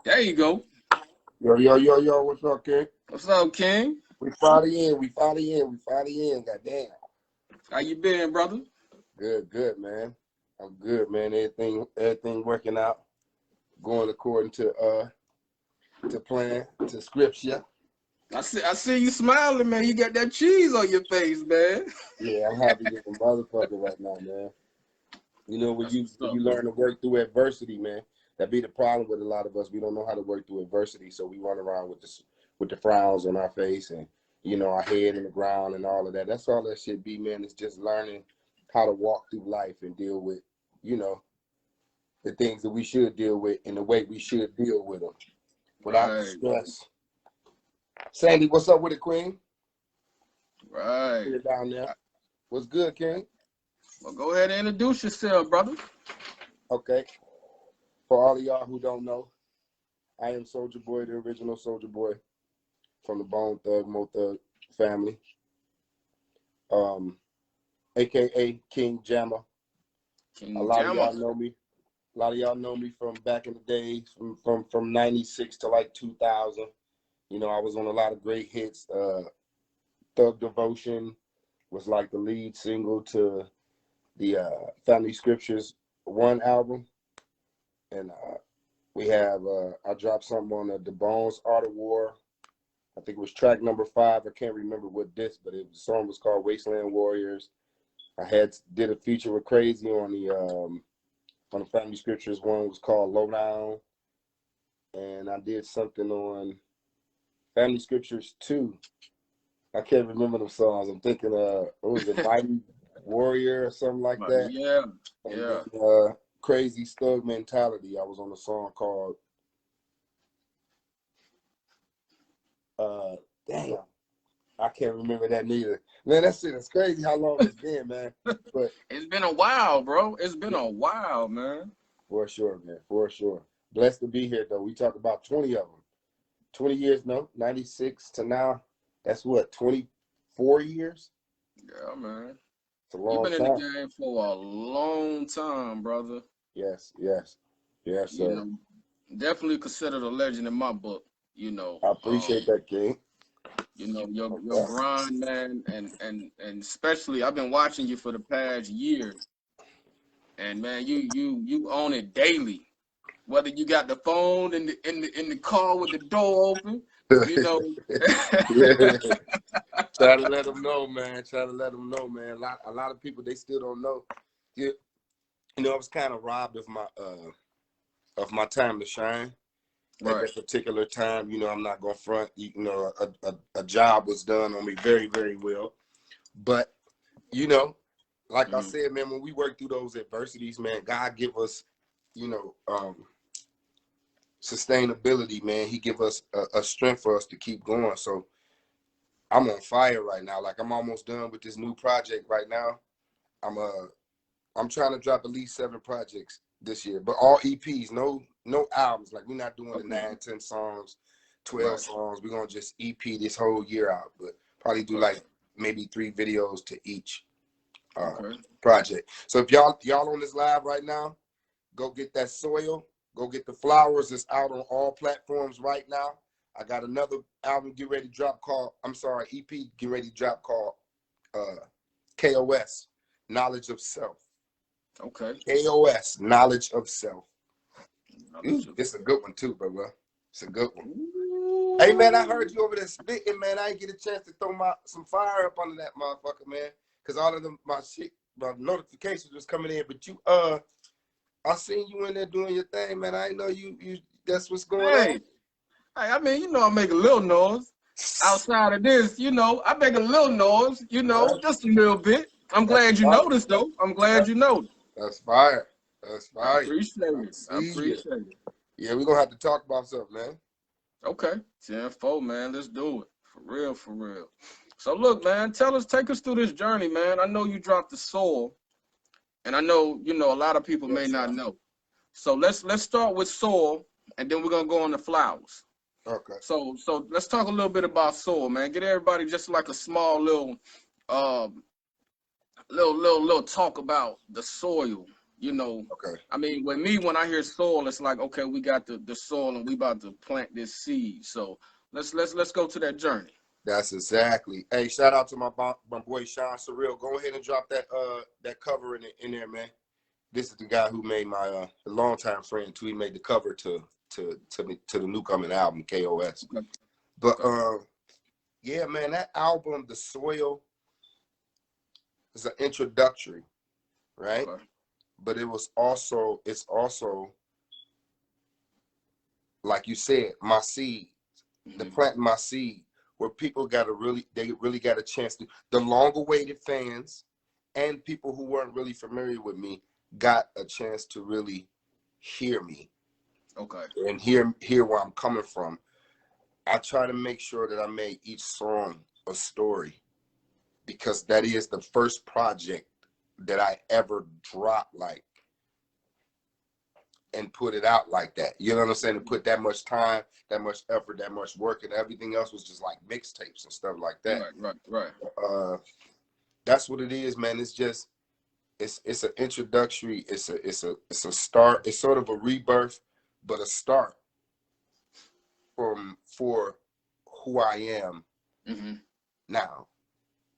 There you go. Yo, yo, yo, yo, what's up, King? What's up, King? We finally in, we finally in, we finally in, goddamn. How you been, brother? Good, man. I'm good, man. Everything working out, going according to plan, to scripture. I see you smiling, man. You got that cheese on your face, man. Yeah, I'm happy as a motherfucker right now, man. You know, when That's you what's when up, you learn to work through adversity, man, that be the problem with a lot of us. We don't know how to work through adversity, so we run around with the frowns on our face and our head in the ground and all of that. That's all that shit be, man. It's just learning how to walk through life and deal with, you know, the things that we should deal with in the way we should deal with them without the Right, stress. Sandy, what's up with it, Queen? right. Here down there. What's good, King? Well, go ahead and introduce yourself, brother. Okay. For all of y'all who don't know, I am Souljah Boy, the original Souljah Boy from the Bone Thug Mo Thug family. AKA King Jamma. A King lot of Jamma. y'all know me. A lot of y'all know me from back in the days, from 96 to like 2000. You know, I was on a lot of great hits. Thug Devotion was like the lead single to the Family Scriptures 1 album. And we have, I dropped something on the Bones Art of War. I think it was track number 5. I can't remember what disc, but the song was called Wasteland Warriors. I did a feature with Crazy on the Family Scriptures. One was called Lowdown. And I did something on Family Scriptures 2. I can't remember the songs. I'm thinking, what was it, Mighty Warrior or something like that? Yeah, And yeah. then Crazy Stug Mentality. I was on a song called, damn, I can't remember that neither. Man, that shit is crazy how long it's been, man. But It's been a while, bro. It's been a while, man. for sure, man, for sure. Blessed to be here, though. We talked about 20 of them. 20 years, no, 96 to now. That's what, 24 years? Yeah, man. It's a You've long been in the time. game for a long time, brother. Yes, You sir. know, definitely considered a legend in my book. You know, I appreciate that, King. your grind, man, and especially I've been watching you for the past year, and man, you own it daily. Whether you got the phone in the car with the door open, you know. Yeah. Try to let them know, man. Try to let them know, man. A lot of people, they still don't know. You know, I was kind of robbed of my time to shine at Right. that particular time. You know, I'm not gonna front. You know, a job was done on me very, very well. But you know, like I said, man, when we work through those adversities, man, God give us, you know, sustainability, man. He give us a strength for us to keep going. So I'm on fire right now. Like I'm almost done with this new project right now. I'm trying to drop at least 7 projects this year, but all EPs, no albums. Like we're not doing the 9, 10 songs, 12 Right. songs. We're gonna just EP this whole year out, but probably do like maybe 3 videos to each Okay. project. So if y'all on this live right now, go get that soil. Go get the flowers. It's out on all platforms right now. I got another album get ready to drop called, EP get ready to drop called KOS, Knowledge of Self. Okay. KOS, Knowledge of Self. Knowledge of It's a good one too, bro. It's a good one. Ooh. Hey man, I heard you over there spitting, man. I didn't get a chance to throw some fire up under that motherfucker, man. Cause all of my notifications was coming in. But I seen you in there doing your thing, man. I didn't know you that's what's going on. Hey, I mean, I make a little noise. Outside of this, I make a little noise, just a little bit. I'm That's glad you fire. noticed, though. I'm glad you noticed. That's fire. That's I fire. appreciate I it. I see you. appreciate it. Yeah, we're gonna have to talk about something, man. Okay. 10-4, man. Let's do it. For real, for real. So look, man, take us through this journey, man. I know you dropped the soul, and I know, a lot of people may not know. So let's start with soul, and then we're gonna go on the flowers. Okay. So let's talk a little bit about soul, man. Get everybody just like a small little talk about the soil. You know, Okay. I mean, with me, when I hear soil, it's like, okay, we got the soil and we about to plant this seed. So let's go to that journey. That's exactly. Hey, shout out to my boy Sean Surreal. Go ahead and drop that cover in there, man. This is the guy who made my longtime friend too. He made the cover to the new coming album KOS. Okay. But yeah, man, that album, The Soil, is an introductory, right? Okay. But it's also like you said, my seed, the planting my seed, where people they really got a chance to, the long awaited fans and people who weren't really familiar with me got a chance to really hear me. Okay. And hear where I'm coming from. I try to make sure that I make each song a story, because that is the first project that I ever dropped like and put it out like that. You know what I'm saying? To put that much time, that much effort, that much work, and everything else was just like mixtapes and stuff like that. Right. That's what it is, man. It's just it's an introductory. It's a start. It's sort of a rebirth, but a start for who I am now.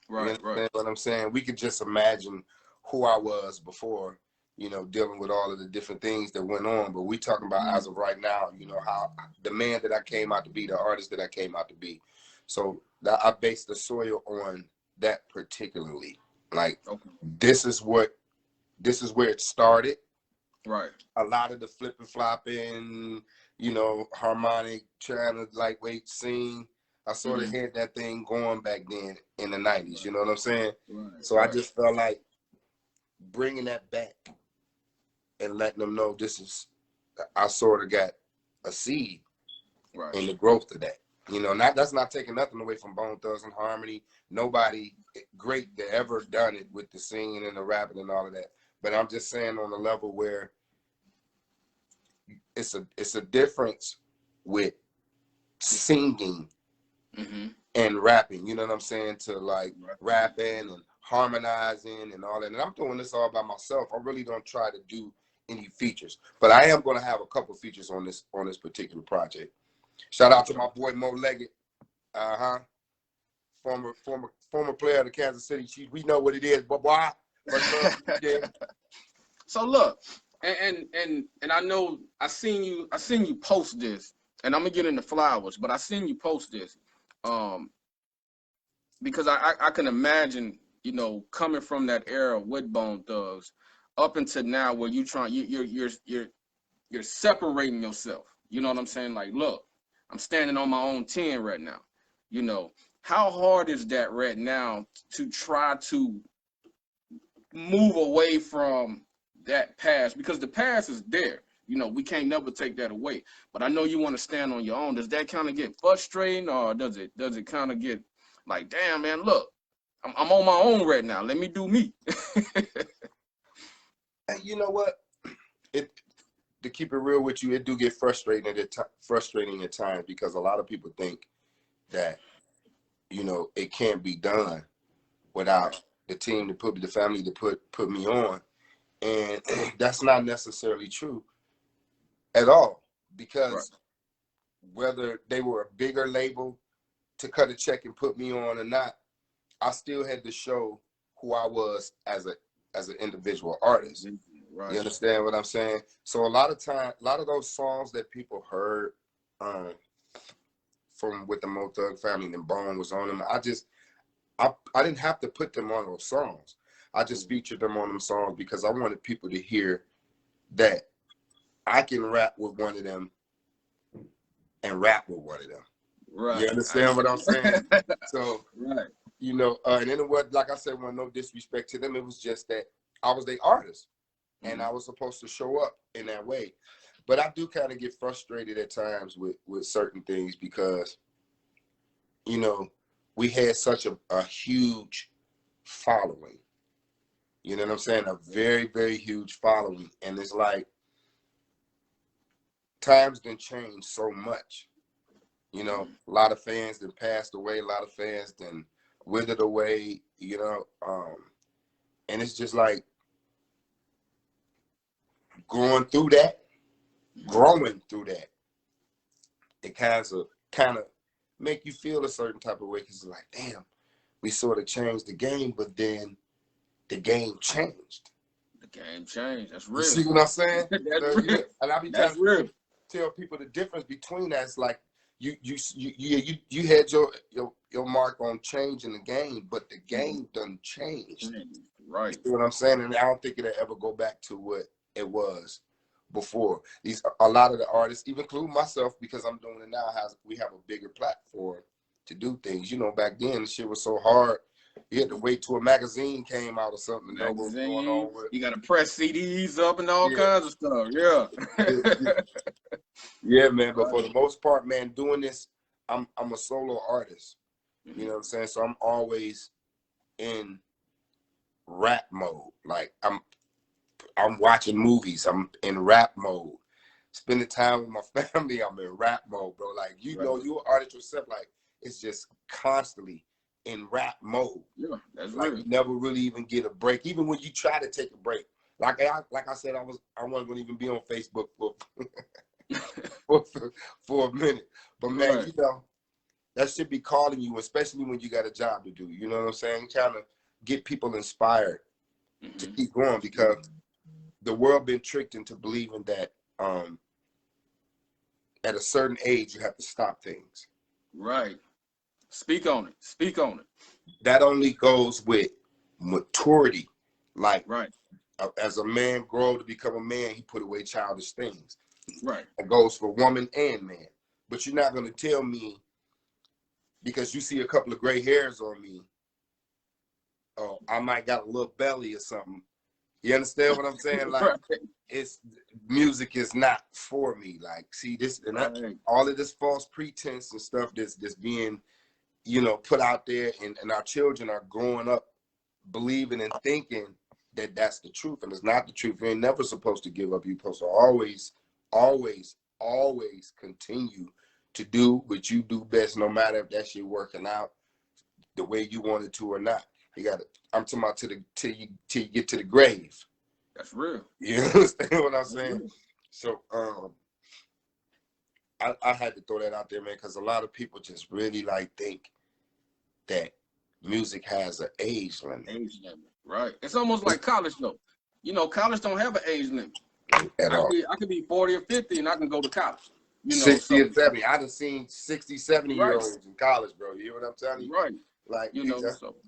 Right. You understand what I'm saying? We could just imagine who I was before, you know, dealing with all of the different things that went on. But we talking about as of right now, you know, how the man that I came out to be, the artist that I came out to be. So I based The Soil on that particularly. Like, this is where it started. Right. A lot of the flipping flopping, you know, harmonic, trying to lightweight sing. I sort of had that thing going back then in the 90s, you know what I'm saying? So I just felt like bringing that back and letting them know I sort of got a seed in the growth of that. You know, that's not taking nothing away from Bone Thugs and Harmony. Nobody great that ever done it with the singing and the rapping and all of that. But I'm just saying on a level where it's a difference with singing and rapping, you know what I'm saying? To like rapping and harmonizing and all that. And I'm doing this all by myself. I really don't try to do any features, but I am going to have a couple features on this particular project. Shout out to my boy Mo Leggett, former player of the Kansas City Chiefs. We know what it is, but boy. So look, and I know I seen you post this, and I'm gonna get into flowers, but I seen you post this, because I can imagine, you know, coming from that era with Bone Thugs up until now, where you're separating yourself. You know what I'm saying? Like, look, I'm standing on my own 10 right now. You know, how hard is that right now to try to move away from that past? Because the past is there. You know, we can't never take that away. But I know you want to stand on your own. Does that kind of get frustrating, or does it kind of get like, damn, man, look, I'm on my own right now. Let me do me. And you know what? To keep it real with you, it do get frustrating at times, because a lot of people think that, you know, it can't be done without the team to the family to put me on. And that's not necessarily true at all, because whether they were a bigger label to cut a check and put me on or not, I still had to show who I was as an individual artist. You understand what I'm saying? So a lot of those songs that people heard from with the Mo Thug family and Bone was on them, I didn't have to put them on those songs. I just featured them on them songs because I wanted people to hear that I can rap with one of them and rap with one of them. You understand what I'm saying? So, you know, and then it was, like I said, no disrespect to them. It was just that I was their artist, and I was supposed to show up in that way. But I do kind of get frustrated at times with certain things, because, you know, we had such a huge following. You know what I'm saying? A very, very huge following. And it's like, times done changed so much. You know, a lot of fans done passed away. A lot of fans done withered away, you know. And it's just like, going through that, growing through that, it kind of make you feel a certain type of way, because it's like, damn, we sort of changed the game, but then the game changed. The game changed. That's real. You see what I'm saying? That's real. And I be That's trying real. to tell people the difference between that. It's like you had your mark on changing the game, but the game done changed. Right. You know what I'm saying? And I don't think it'll ever go back to what it was before. A lot of the artists, even including myself, because I'm doing it now, we have a bigger platform to do things. You know, back then the shit was so hard. You had to wait till a magazine came out or something to know what was going on with it. You got to press CDs up and all kinds of stuff. Yeah. Yeah, man. But for the most part, man, doing this, I'm a solo artist. You know what I'm saying? So I'm always in rap mode. Like I'm watching movies. I'm in rap mode. Spending time with my family, I'm in rap mode, bro. Like, you know, you're an artist yourself. Like, it's just constantly in rap mode. Yeah, that's like real. You never really even get a break. Even when you try to take a break. Like I said, I wasn't gonna even be on Facebook for a minute. But man, you know, that should be calling you, especially when you got a job to do. You know what I'm saying? Trying to get people inspired to keep going, because the world been tricked into believing that at a certain age you have to stop things. Right. Speak on it. Speak on it. That only goes with maturity. Like, as a man grow to become a man, he put away childish things. Right. It goes for woman and man. But you're not going to tell me, because you see a couple of gray hairs on me, oh, I might got a little belly or something. You understand what I'm saying? Like, music is not for me. Like, see this, and all of this false pretense and stuff that's being, you know, put out there, and our children are growing up believing and thinking that that's the truth, and it's not the truth. You ain't never supposed to give up. You're supposed to always continue to do what you do best, no matter if that shit working out the way you want it to or not. You got to. I'm talking about till you get to the grave. That's real. You understand what I'm saying? So I had to throw that out there, man, because a lot of people just really like think that music has an age limit. Age limit, right? It's almost like college, though. You know, college don't have an age limit. At all. I could be 40 or 50 and I can go to college. You know, 60 or 70. I done seen 60, 70-year-olds in college, bro. You know what I'm telling you? Right. Like, you know,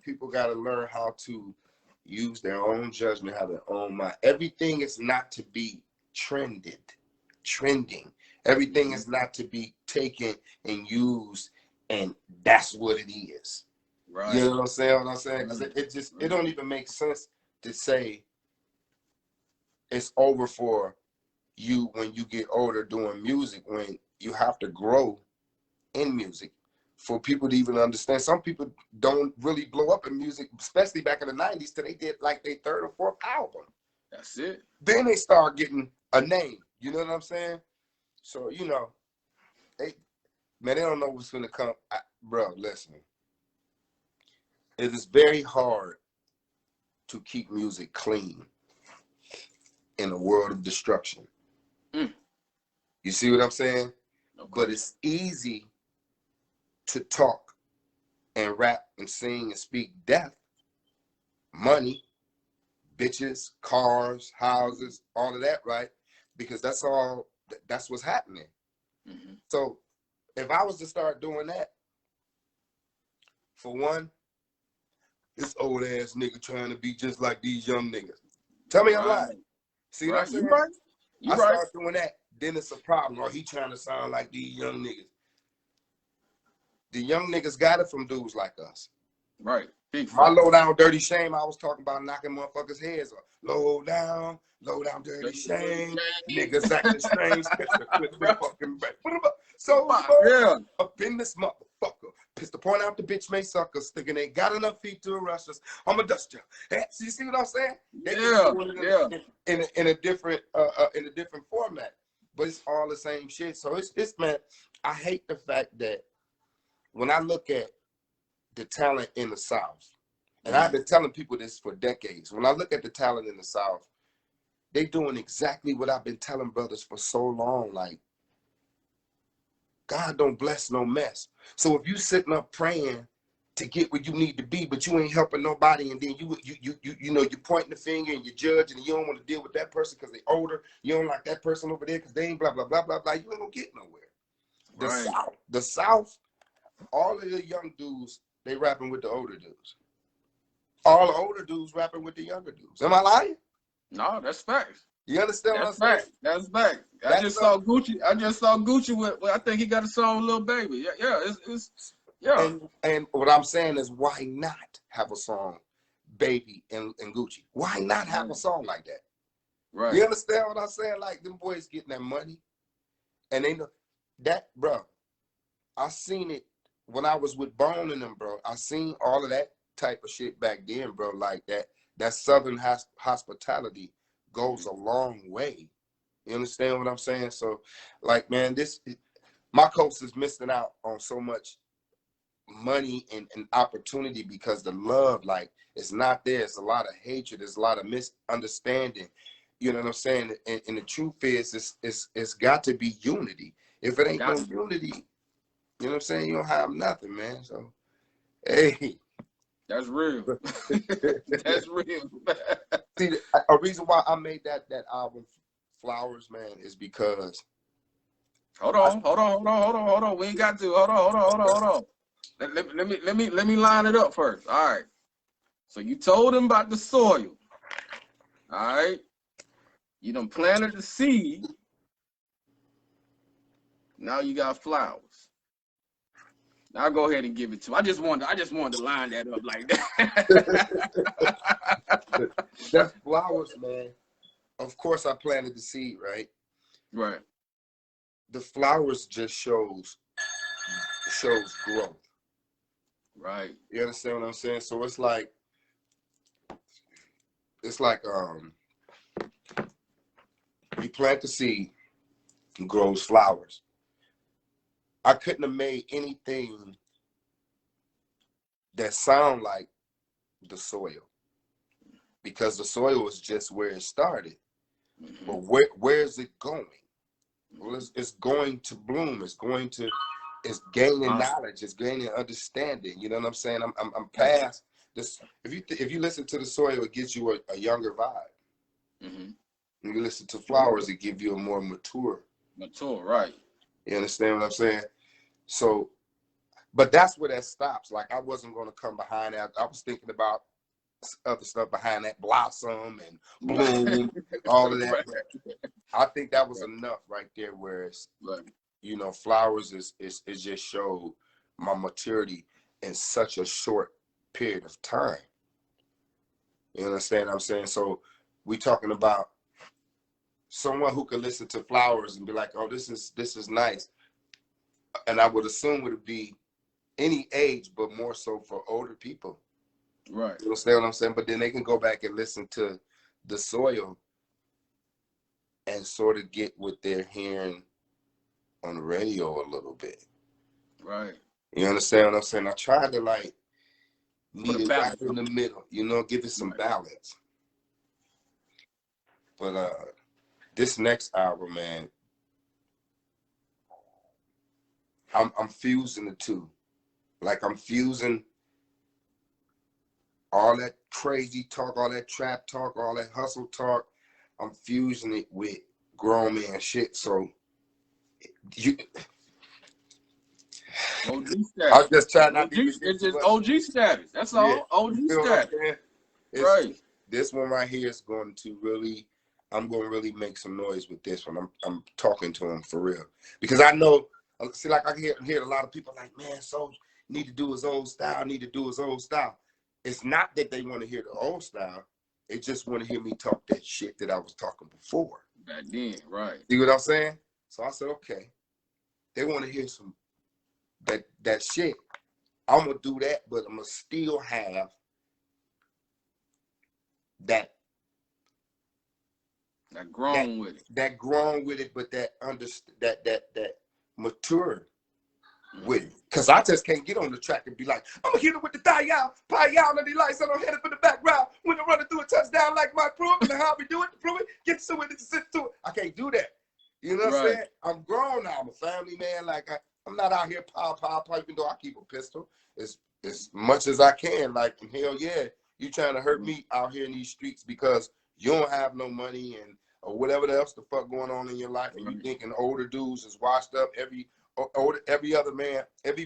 people got to learn how to use their own judgment, have their own mind. Everything is not to be trending. Everything is not to be taken and used, and that's what it is. Right. You know what I'm saying? Because it don't even make sense to say it's over for you when you get older doing music, when you have to grow in music for people to even understand. Some people don't really blow up in music, especially back in the 90s, till they did like their third or fourth album. That's it. Then they start getting a name. You know what I'm saying? So, you know, they don't know what's going to come. Bro, listen. It is very hard to keep music clean in a world of destruction. You see what I'm saying? Okay. But it's easy to talk and rap and sing and speak death, money, bitches, cars, houses, all of that, right? Because that's what's happening. So if I was to start doing that, for one, this old ass nigga trying to be just like these young niggas. Tell me I'm lying. See what I'm saying? I start doing that, then it's a problem. Or he trying to sound like these young niggas. The young niggas got it from dudes like us. Right. My low down dirty shame, I was talking about knocking motherfuckers' heads off. Low down dirty shame. Niggas acting strange. So up in this motherfucker. Pistol point out the bitch may suck us. Thinking they got enough feet to arrest us. I'ma dust you. You see what I'm saying? In a different format. But it's all the same shit. So it's man, I hate the fact that when I look at the talent in the South, and I've been telling people this for decades, when I look at the talent in the South, they doing exactly what I've been telling brothers for so long. Like, God don't bless no mess. So if you sitting up praying to get where you need to be, but you ain't helping nobody, and then you know, you're pointing the finger and you're judging, and you don't want to deal with that person because they're older. You don't like that person over there because they ain't blah blah blah blah blah. You ain't gonna get nowhere. The South, all of the young dudes, they rapping with the older dudes. All the older dudes rapping with the younger dudes. Am I lying? No, that's facts. You understand what I'm saying? That's fact. I just saw Gucci with I think he got a song with Lil Baby. Yeah, yeah. And what I'm saying is, why not have a song, Baby and Gucci? Why not have a song like that? Right. You understand what I'm saying? Like, them boys getting that money, and they know that, bro. I seen it when I was with Bone and them, bro. I seen all of that type of shit back then, bro. Like that Southern hospitality goes a long way. You understand what I'm saying? So, like, man, my coast is missing out on so much money and opportunity because the love, like, it's not there. It's a lot of hatred. There's a lot of misunderstanding. You know what I'm saying? And the truth is, it's got to be unity. If it ain't no unity, you know what I'm saying, you don't have nothing, man. So, hey. That's real. That's real. See, a reason why I made that album, Flowers, man, is because. Hold on. We ain't got to. Hold on. Let me line it up first. All right. So you told him about the soil. All right. You done planted the seed. Now you got flowers. Now I'll go ahead and give it to him. I just wanted to line that up like that. That's flowers, man. Of course I planted the seed, right? Right. The flowers just shows growth. Right. You understand what I'm saying? So it's like you plant the seed, it grows flowers. I couldn't have made anything that sound like the soil, because the soil is just where it started. Mm-hmm. But where is it going? Well, it's going to bloom. It's gaining knowledge. It's gaining understanding. You know what I'm saying? I'm past this. If you listen to the soil, it gives you a younger vibe. Mm-hmm. When you listen to flowers, it gives you a more mature. Right. You understand what I'm saying? So, but that's where that stops. Like, I wasn't going to come behind that. I was thinking about other stuff behind that, blossom and bloom, all of that. Right. I think that was enough right there. Whereas, you know, flowers is just showed my maturity in such a short period of time. You understand what I'm saying? So we talking about someone who could listen to flowers and be like, oh, this is nice. And I would assume it would be any age, but more so for older people. Right. You understand what I'm saying? But then they can go back and listen to the soil and sort of get what they're hearing on the radio a little bit. Right. You understand what I'm saying? I tried to, like, meet it right in the middle, you know, give it some balance. But this next album, man, I'm fusing the two. Like, I'm fusing all that crazy talk, all that trap talk, all that hustle talk. I'm fusing it with grown man shit. So you, OG status. I'm just trying not to. It's just OG status. That's all. Yeah. OG status. Right. This one right here is going to really. I'm going to really make some noise with this one. I'm talking to him for real, because I know. See, like, I hear a lot of people like, man, Souljah need to do his old style. Need to do his old style. It's not that they want to hear the old style. They just want to hear me talk that shit that I was talking before. Back then, right. See what I'm saying? So I said, okay. They want to hear some that shit. I'm going to do that, but I'm going to still have that grown with it. That grown with it, but that mature with it. Cause I just can't get on the track and be like, I'm gonna hit it with the die-out, pie-out, and the lights, I don't hit it for the background. When I'm running through a touchdown like my proof, and how we do it to prove it, get to it, sit to it. I can't do that. You know what I'm saying? I'm grown now. I'm a family man. Like I'm not out here pow, even though I keep a pistol as much as I can. Like, hell yeah, you trying to hurt me out here in these streets because you don't have no money and or whatever else the fuck going on in your life, and you thinking older dudes is washed up. Every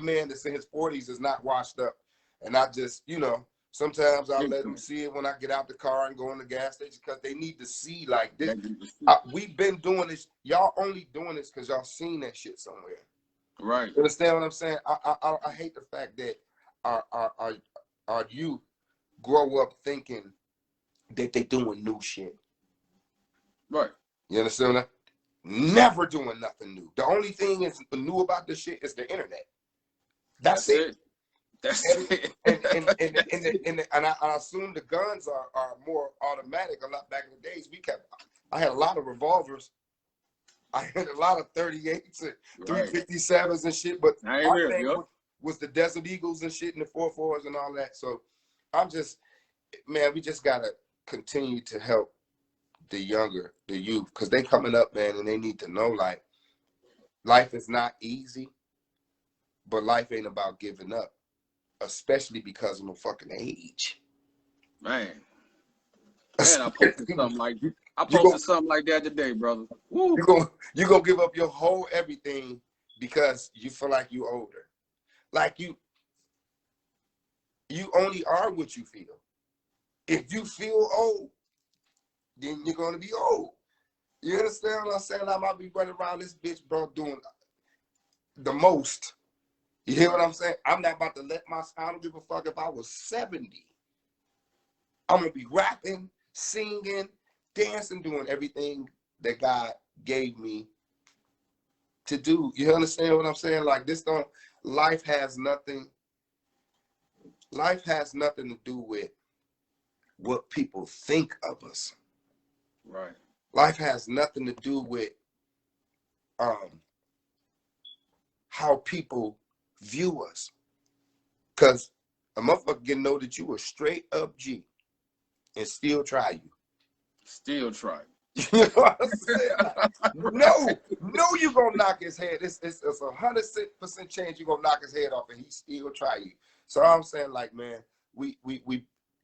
man that's in his 40s is not washed up. And I just, you know, sometimes I let them see it when I get out the car and go in the gas station because they need to see like this. We've been doing this. Y'all only doing this because y'all seen that shit somewhere. Right. You understand what I'm saying? I hate the fact that our youth grow up thinking that they doing new shit. Right. You understand that? Never doing nothing new. The only thing is new about this shit is the internet. That's it. That's it. And I assume the guns are more automatic. A lot back in the days, I had a lot of revolvers. I had a lot of 38s and 357s and shit. But my thing was the Desert Eagles and shit and the 4.4s and all that. So I'm just, man, we just gotta continue to help the youth, because they coming up, man, and they need to know, like, life is not easy, but life ain't about giving up, especially because of my fucking age. Man, I posted something like that today, brother. Woo. You gonna give up your whole everything because you feel like you older. Like you only are what you feel. If you feel old, then you're gonna be old. You understand what I'm saying? I might be running around this bitch, bro, doing the most. You hear what I'm saying? I'm not about to I don't give a fuck if I was 70. I'm gonna be rapping, singing, dancing, doing everything that God gave me to do. You understand what I'm saying? Like, life has nothing to do with what people think of us. Right. Life has nothing to do with how people view us. Because a motherfucker can know that you a straight up G and still try you. Still try. You know what I'm saying? Like, no, you gonna knock his head. It's 100% chance you gonna knock his head off and he still try you. So I'm saying, like, man, we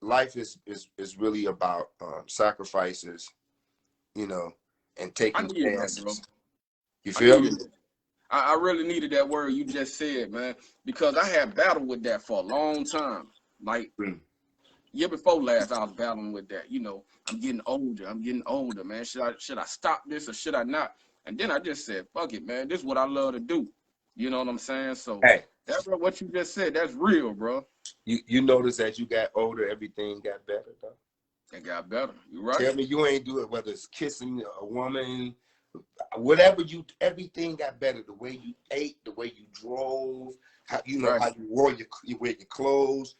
life is really about sacrifices, you know, and taking chances. You feel me? I really needed that word you just said, man, because I had battled with that for a long time. Like, year before last, I was battling with that. You know, I'm getting older, man. Should I stop this or should I not? And then I just said, fuck it, man. This is what I love to do. You know what I'm saying? So that's what you just said. That's real, bro. You notice as you got older, everything got better, though. It got better. You right. Tell me you ain't do it, whether it's kissing a woman, whatever everything got better. The way you ate, the way you drove, how you wear your clothes,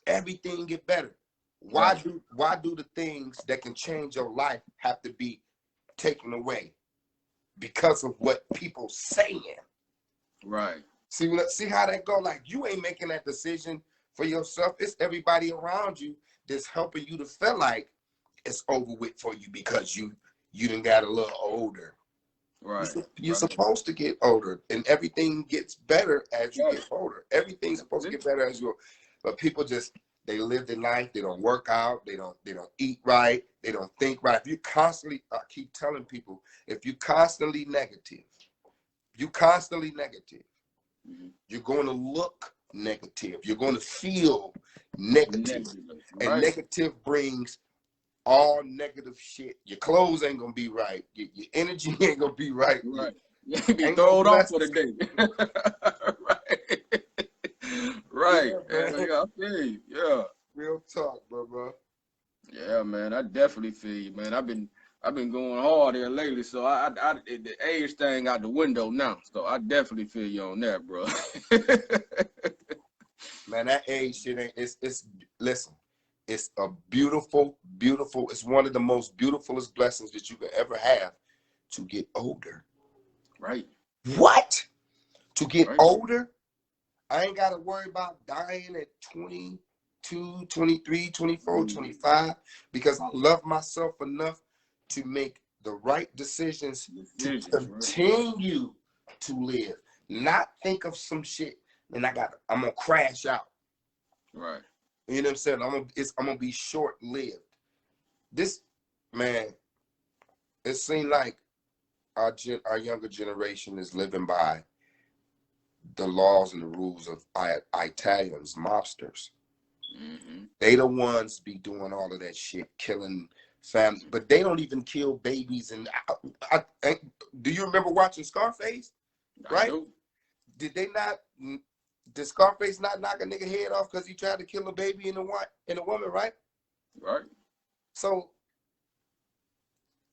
everything get better. Why do the things that can change your life have to be taken away because of what people saying? Right. See how that go? Like, you ain't making that decision for yourself. It's everybody around you that's helping you to feel like it's over with for you because you done got a little older. Right. You're supposed to get older, and everything gets better as you get older. Everything's supposed to get better as you. But people they live their life. They don't work out. They don't eat right. They don't think right. If you constantly, I keep telling people, if you constantly negative, you're going to look negative. You're going to feel negative. And negative brings all negative shit. Your clothes ain't gonna be right. Your energy ain't gonna be right. Right. You be thrown off for the day. Right. Yeah, I feel you. Yeah. Real talk, bro. Yeah, man. I definitely feel you, man. I've been going hard here lately, so the age thing out the window now. So I definitely feel you on that, bro. Man, that age shit ain't. Listen. It's a beautiful, it's one of the most beautifulest blessings that you could ever have to get older. Right. What? To get older? I ain't got to worry about dying at 22, 23, 24, 25 because I love myself enough to make the right decisions to continue to live, not think of some shit and I'm gonna crash out. Right. You know what I'm saying? I'm gonna be short-lived. This, man, it seems like our younger generation is living by the laws and the rules of Italians, mobsters. They the ones be doing all of that shit, killing family, but they don't even kill babies. And do you remember watching Scarface? Right? Did Scarface not knock a nigga head off because he tried to kill a baby and a woman, right? Right. So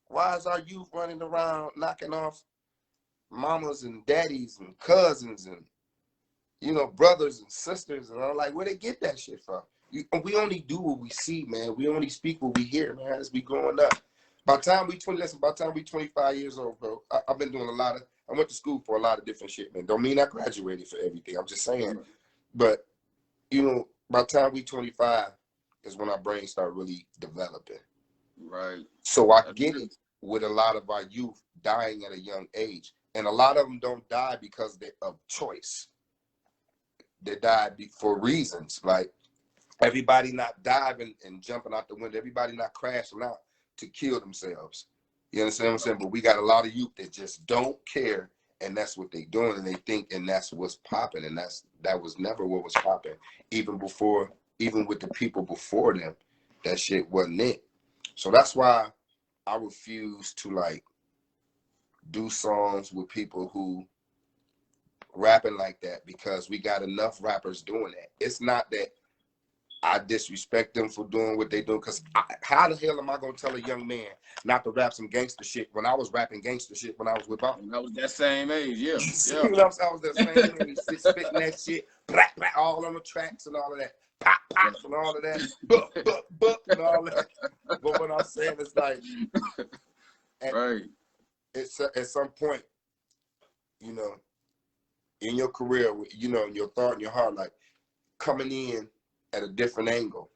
why is our youth running around knocking off mamas and daddies and cousins and, you know, brothers and sisters? And I'm like, where they get that shit from? We only do what we see, man. We only speak what we hear, man, as we growing up. By the time we 25 years old, bro, I've been doing I went to school for a lot of different shit, man. Don't mean I graduated for everything. I'm just saying. But, you know, by the time we 25 is when our brains start really developing. Right. So I get it with a lot of our youth dying at a young age. And a lot of them don't die because of choice. They died for reasons. Like, everybody not diving and jumping out the window. Everybody not crashing out to kill themselves. You understand what I'm saying? But we got a lot of youth that just don't care, and that's what they doing, and they think, and that's what's popping, and that was never what was popping. Even with the people before them, that shit wasn't it. So that's why I refuse to like do songs with people who rapping like that, because we got enough rappers doing that. It's not that I disrespect them for doing what they do, because how the hell am I going to tell a young man not to rap some gangster shit when I was rapping gangster shit when I was with Bob? I was that same age, yeah. You know what I'm saying? I was that same age, spitting that shit, black, all on the tracks and all of that, pop, and all of that, bup, and all that. But what I'm saying is like, right. It's at some point, you know, in your career, you know, in your thought, in your heart, like coming in at a different angle.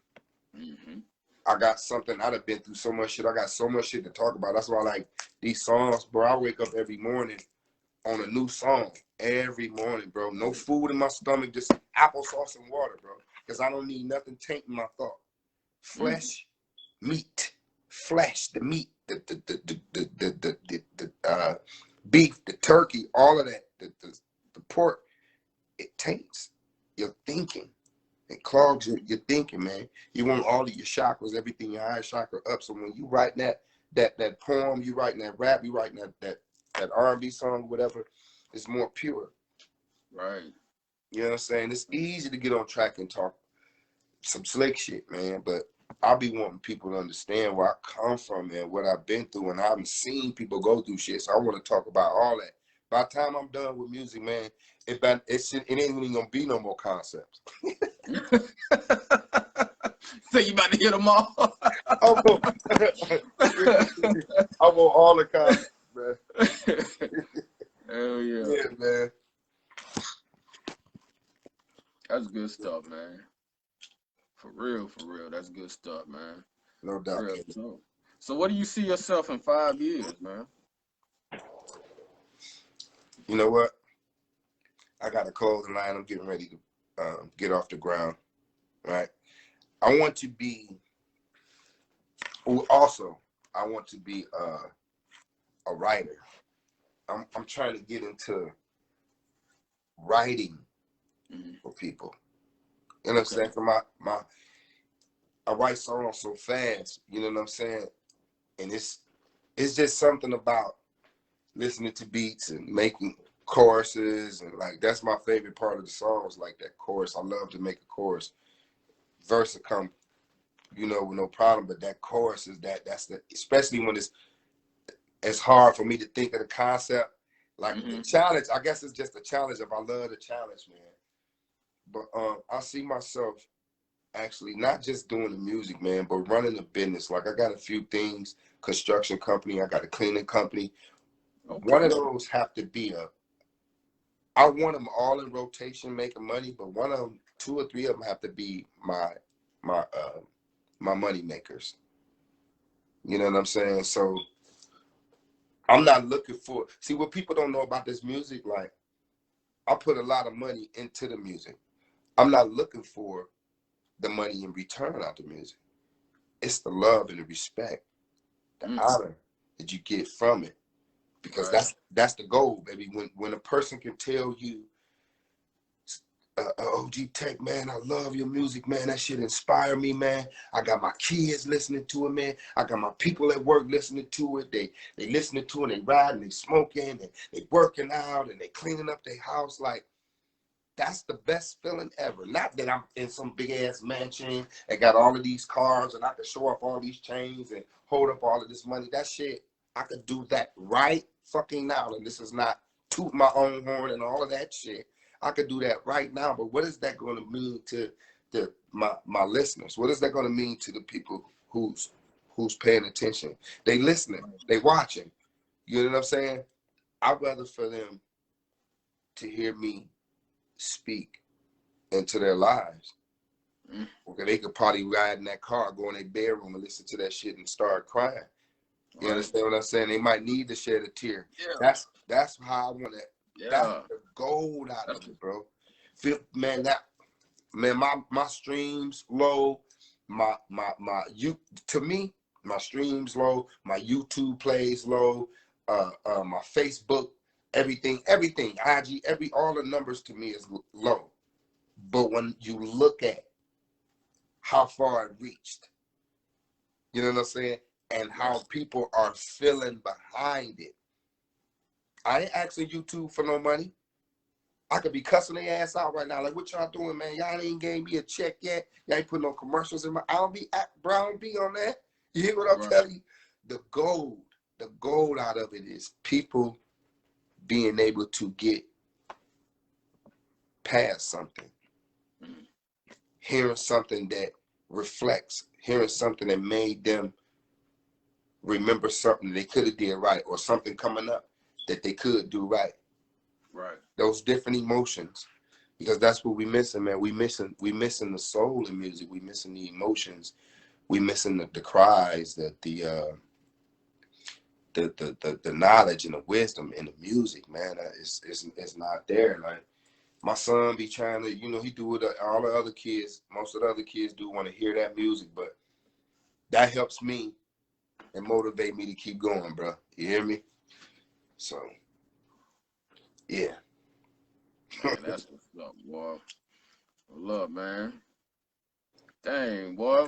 I got something. I'd have been through so much shit. I got so much shit to talk about. That's why I like these songs, bro. I wake up every morning on a new song. Every morning, bro. No food in my stomach, just applesauce and water, bro. Because I don't need nothing tainting my thought. Flesh, meat, flesh, the meat, the beef, the turkey, all of that, the pork. It taints your thinking. It clogs your thinking, man. You want all of your chakras, everything, your eye chakra up. So when you write that poem, you writing that rap, you writing that R&B song, whatever, it's more pure. Right. You know what I'm saying? It's easy to get on track and talk some slick shit, man. But I'll be wanting people to understand where I come from, man, what I've been through, and I've seen people go through shit. So I want to talk about all that. By the time I'm done with music, man, it ain't even gonna be no more concepts. So you about to hit them all? I want all the concepts, man. Hell yeah. Yeah, man. That's good stuff, man. For real, that's good stuff, man. No doubt. So what do you see yourself in 5 years, man? You know what? I got a clothing line. I'm getting ready to get off the ground, right? I want to be a writer. I'm trying to get into writing for people. You know what I'm saying? For I write songs so fast, you know what I'm saying? And it's just something about listening to beats and making choruses, and like that's my favorite part of the songs, like that chorus. I love to make a chorus. Verse will come, you know, with no problem, but that chorus is that's especially when it's hard for me to think of the concept. Like the challenge, I guess it's just a challenge. If I love the challenge, man. But I see myself actually not just doing the music, man, but running a business. Like I got a few things, construction company, I got a cleaning company. Okay. One of those have to be I want them all in rotation making money, but one of them, 2 or 3 of them have to be my money makers. You know what I'm saying? So I'm not looking for, see what people don't know about this music, like I put a lot of money into the music. I'm not looking for the money in return out the music. It's the love and the respect, the honor that you get from it. Because that's the goal, baby. When a person can tell you, OG Tech, man, I love your music, man. That shit inspire me, man. I got my kids listening to it, man. I got my people at work listening to it. They listening to it, they riding, they smoking, and they working out, and they cleaning up their house. Like, that's the best feeling ever. Not that I'm in some big ass mansion and got all of these cars and I can show off all these chains and hold up all of this money. That shit, I could do that right fucking now. And this is not toot my own horn and all of that shit. I could do that right now. But what is that going to mean to my listeners? What is that going to mean to the people who's paying attention? They listening, they watching. You know what I'm saying? I'd rather for them to hear me speak into their lives. Okay, they could probably ride in that car, go in their bedroom and listen to that shit and start crying. You understand what I'm saying? They might need to shed a tear. Yeah. That's how I want it. Yeah. That's the gold out of it, bro. Man, my streams low, to me, my streams low, my YouTube plays low, my Facebook, everything, IG, all the numbers to me is low. But when you look at how far it reached, you know what I'm saying? And how people are feeling behind it. I ain't asking YouTube for no money. I could be cussing their ass out right now. Like, what y'all doing, man? Y'all ain't gave me a check yet. Y'all ain't putting no commercials in my, I don't be on that. You hear what I'm telling you? The gold out of it is people being able to get past something. Hearing something that reflects, hearing something that made them remember something they could have did right, or something coming up that they could do right. Right. Those different emotions, because that's what we missing, man. We missing the soul in music. We missing the emotions. We missing the cries, the knowledge and the wisdom in the music, man. It's not there. Like, my son be trying to, you know, he do what all the other kids, most of the other kids do, want to hear that music, but that helps me and motivate me to keep going, bro. You hear me? So, yeah. Man, that's what's up, boy. Look, man. Dang, boy.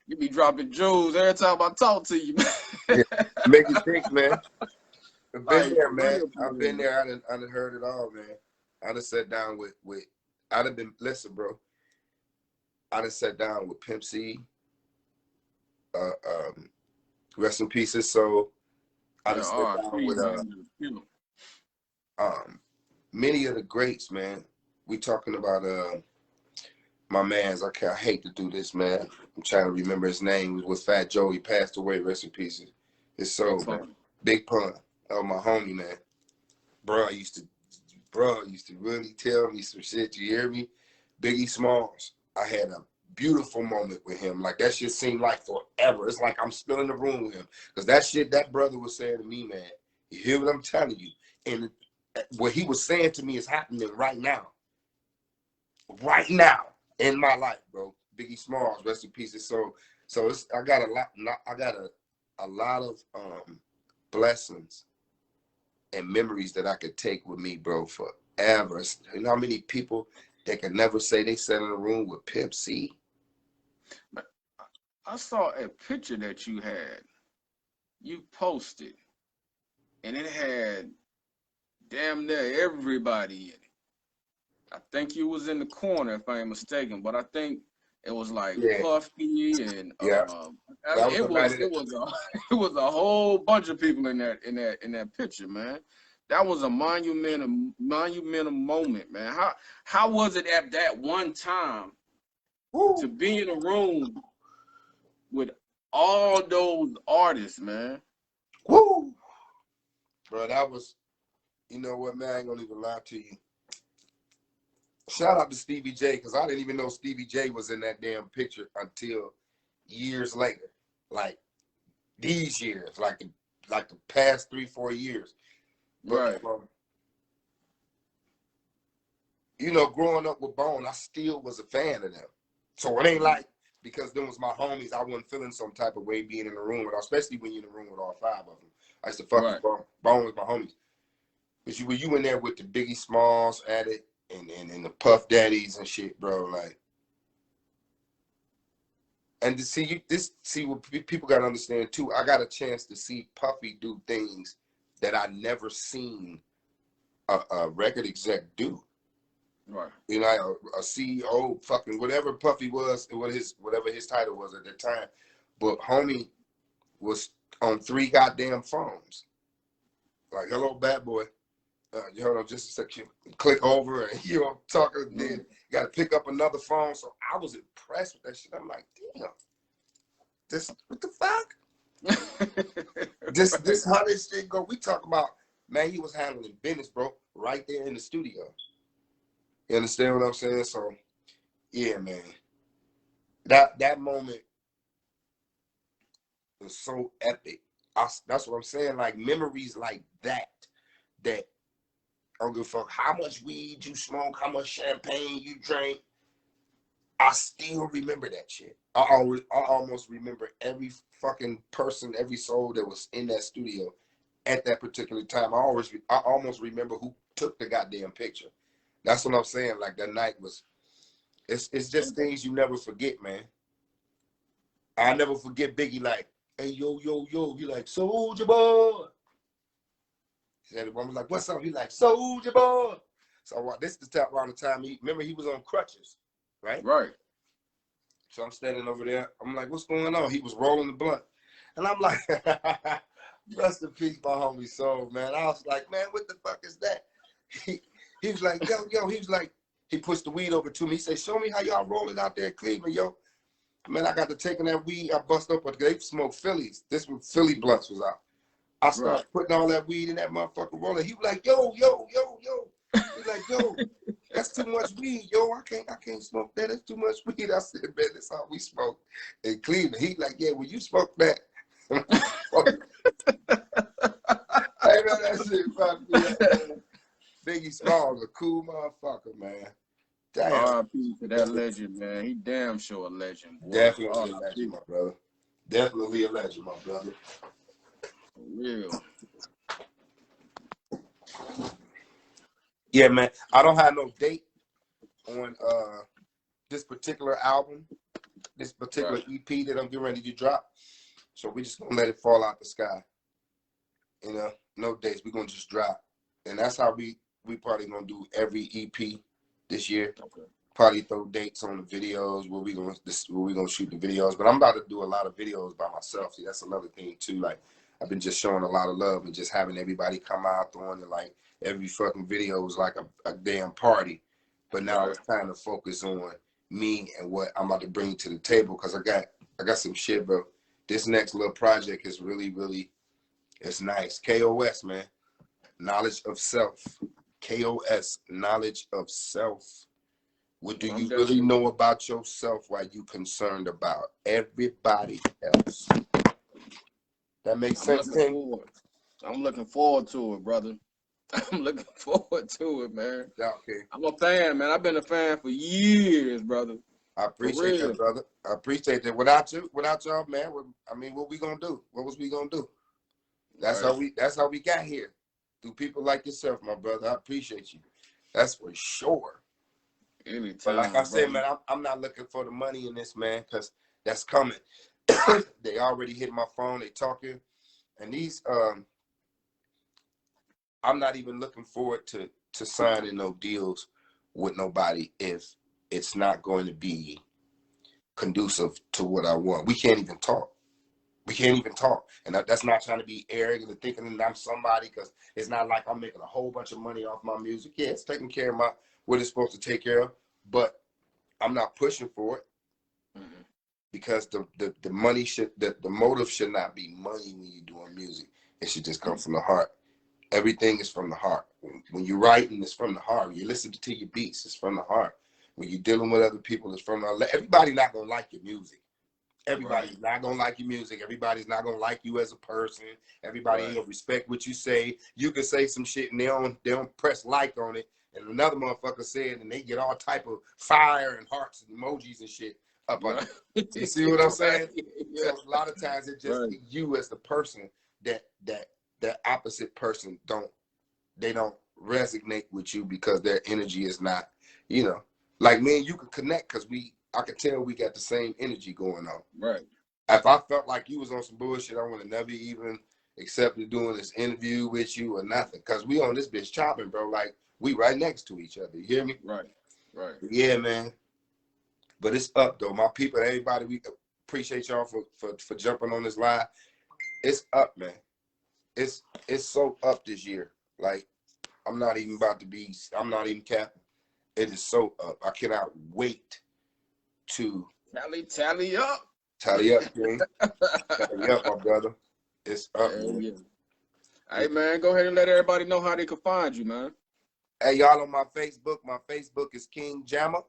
You be dropping jewels every time I talk to you, man. Yeah. Make you think, man. I've been there, man. I've been there. I done heard it all, man. I done sat down with I done been, listen, bro. I done sat down with Pimp C. Rest in peace, his soul. I done sat down with many of the greats, man. We talking about my man's, I hate to do this, man. I'm trying to remember his name. It was with Fat Joe. He passed away. Rest in peace. His soul, man. Big Pun. Oh, my homie, man. Bro used to really tell me some shit. You hear me? Biggie Smalls. I had a beautiful moment with him. Like, that shit seemed like forever. It's like I'm still in the room with him. Because that shit that brother was saying to me, man, you hear what I'm telling you? And what he was saying to me is happening right now. Right now in my life, bro. Biggie Smalls, rest in peace. So it's, I got a lot of blessings and memories that I could take with me, bro, forever. You know how many people that can never say they sat in a room with Pimp C? I saw a picture that you had. You posted, and it had damn near everybody in it. I think you was in the corner, if I ain't mistaken, but I think it was like Puffy and it was a whole bunch of people in that picture, man. That was a monumental moment, man. How was it at that one time to be in a room with all those artists, man? Woo! Bro, that was, you know what, man, I ain't gonna even lie to you. Shout out to Stevie J, because I didn't even know Stevie J was in that damn picture until years later. Like these years, like the past 3-4 years. But Right. you know, growing up with Bone, I still was a fan of them. So it ain't like because them was my homies, I wasn't feeling some type of way being in the room with, especially when you're in the room with all 5 of them. I used to fuck with Bone. Bone was my homies. But you in there with the Biggie Smalls at it and the Puff Daddies and shit, bro. Like, and to see what people gotta understand too. I got a chance to see Puffy do things that I never seen a record exec do. Right. You know, a CEO, fucking whatever Puffy was, whatever his title was at that time. But homie was on 3 goddamn phones. Like, hello, bad boy. Hold on just a second. Click over and talking. Then you got to pick up another phone. So I was impressed with that shit. I'm like, damn, this what the fuck? this how this shit go? We talk about, man. He was handling business, bro, right there in the studio. You understand what I'm saying? So yeah, man. That moment was so epic. That's what I'm saying. Like memories like that. I don't give a fuck how much weed you smoke, how much champagne you drink. I still remember that shit. I almost remember every fucking person, every soul that was in that studio at that particular time. I almost remember who took the goddamn picture. That's what I'm saying. Like that night was, it's just things you never forget, man. I never forget Biggie like, hey, yo, yo, yo. He like, Souljah boy. Everyone was like, what's up? He like, Souljah boy. So this is around the time remember he was on crutches, right? Right. So I'm standing over there. I'm like, what's going on? He was rolling the blunt. And I'm like, rest in peace, my homie Soul, man. I was like, man, what the fuck is that? He was like, yo. He was like, he pushed the weed over to me. He said, show me how y'all rolling out there in Cleveland, yo. Man, I got to taking that weed. I bust up, but they smoked Phillies. This was Philly blunts was out. I started putting all that weed in that motherfucker roller. He was like, yo. He's like, yo, that's too much weed, yo. I can't smoke that. That's too much weed. I said, man, that's how we smoke in Cleveland. He like, yeah, when you smoke that. Hey, man, that shit fucked me up, man. Biggie Smalls a cool motherfucker, man. Damn. R.I.P. to that legend, man. He damn sure a legend. Boy. Definitely a legend, my brother. Definitely a legend, my brother. For real. Yeah, man. I don't have no date on this particular album, this particular EP that I'm getting ready to drop. So we just gonna let it fall out the sky. You know, no dates. We're gonna just drop. And that's how we probably gonna do every EP this year. Okay. Probably throw dates on the videos where we gonna shoot the videos. But I'm about to do a lot of videos by myself. See, that's another thing too. Like I've been just showing a lot of love and just having everybody come out throwing it like every fucking video was like a damn party. But now it's time to focus on me and what I'm about to bring to the table because I got some shit, bro. This next little project is really, really, it's nice. KOS, man. Knowledge of self. KOS, knowledge of self. What do you really know about yourself while you concerned about everybody else? That makes sense, King? I'm looking forward to it, brother. I'm looking forward to it, man. Okay. I'm a fan, man. I've been a fan for years, brother. I appreciate that, brother. I appreciate that. Without y'all, man, I mean, what we gonna do? What was we gonna do? That's how we got here. Through people like yourself, my brother. I appreciate you. That's for sure. Anytime, but like I said, man, I'm not looking for the money in this, man, because that's coming. They already hit my phone. They talking, and these I'm not even looking forward to signing no deals with nobody if it's not going to be conducive to what I want. We can't even talk. We can't even talk. And that's not trying to be arrogant and thinking that I'm somebody, because it's not like I'm making a whole bunch of money off my music. Yeah, it's taking care of what it's supposed to take care of, but I'm not pushing for it because the money the motive should not be money when you're doing music. It should just come from the heart. Everything is from the heart. When you're writing, it's from the heart. When you listen to your beats, it's from the heart. When you're dealing with other people, it's from the heart. Everybody not gonna like your music. Everybody's not gonna like your music. Everybody's not gonna like you as a person. Everybody ain't gonna respect what you say. You can say some shit and they don't press like on it. And another motherfucker said, and they get all type of fire and hearts and emojis and shit up on it. You see what I'm saying? Yeah. So a lot of times it's just you as the person that opposite person don't resonate with you because their energy is not, like me and you can connect because I could tell we got the same energy going on. Right. If I felt like you was on some bullshit, I would have never even accepted doing this interview with you or nothing. Cause we on this bitch chopping, bro. Like we right next to each other. You hear me? Right. Yeah, man. But it's up though. My people, everybody, we appreciate y'all for jumping on this live. It's up, man. It's so up this year. Like I'm not even capping. It is so up. I cannot wait to tally up. Tally up, King. Tally up, my brother. It's up, man. Yeah. Hey, man, go ahead and let everybody know how they can find you, man. Hey, y'all on my Facebook. My Facebook is King Jamma.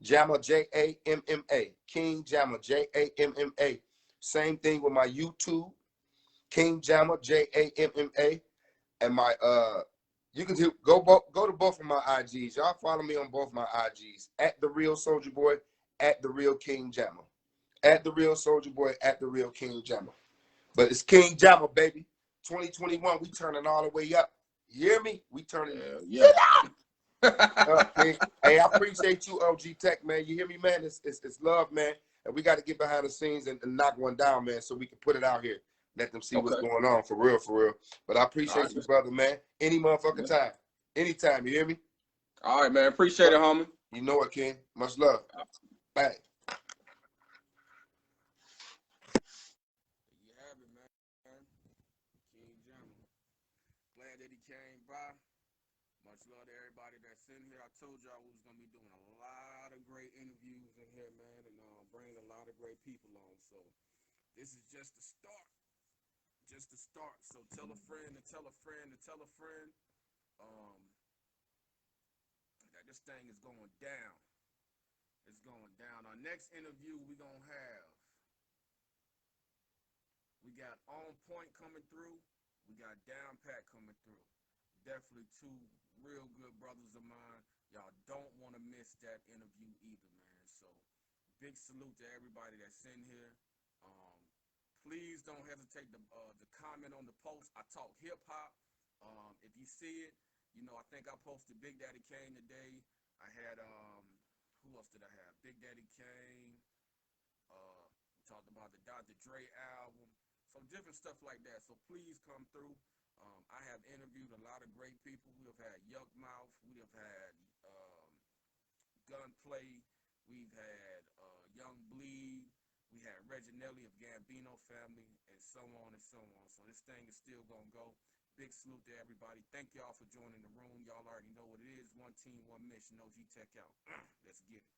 Jamma, Jamma. King Jamma, Jamma. Same thing with my YouTube. King Jamma, Jamma. And my you can go to both of my IGs. Y'all follow me on both my IGs. At the Real Souljah Boy, at the Real King Jamma. At the Real Souljah Boy, at the Real King Jamma. But it's King Jamma, baby. 2021, we turning all the way up. You hear me? We turning up, King. Hey, I appreciate you, OG Tech, man. You hear me, man? It's love, man. And we got to get behind the scenes and knock one down, man, so we can put it out here. Let them see what's going on, for real, for real. But I appreciate you, brother, man. Any motherfucking time. Anytime, you hear me? All right, man. Appreciate it, homie. You know it, King. Much love. Bye. You have it, man. King Jamma. Glad that he came by. Much love to everybody that's in here. I told y'all we was going to be doing a lot of great interviews in here, man, and bringing a lot of great people on. So this is just the start. Just the start. So tell a friend to tell a friend to tell a friend that this thing is going down. It's going down. Our next interview we got On Point coming through. We got Down Pat coming through. Definitely two real good brothers of mine. Y'all don't want to miss that interview either, man. So big salute to everybody that's in here. Please don't hesitate to comment on the post. I talk hip hop. If you see it, I think I posted Big Daddy Kane today. I had who else did I have? Big Daddy Kane. Talked about the Dr. Dre album. So different stuff like that. So please come through. I have interviewed a lot of great people. We have had Yuck Mouth. We have had Gunplay. We've had Young Bleed. We had Reginelli of Gambino family, and so on and so on. So this thing is still going to go. Big salute to everybody. Thank y'all for joining the room. Y'all already know what it is. One team, one mission. OG Tech out. Let's get it.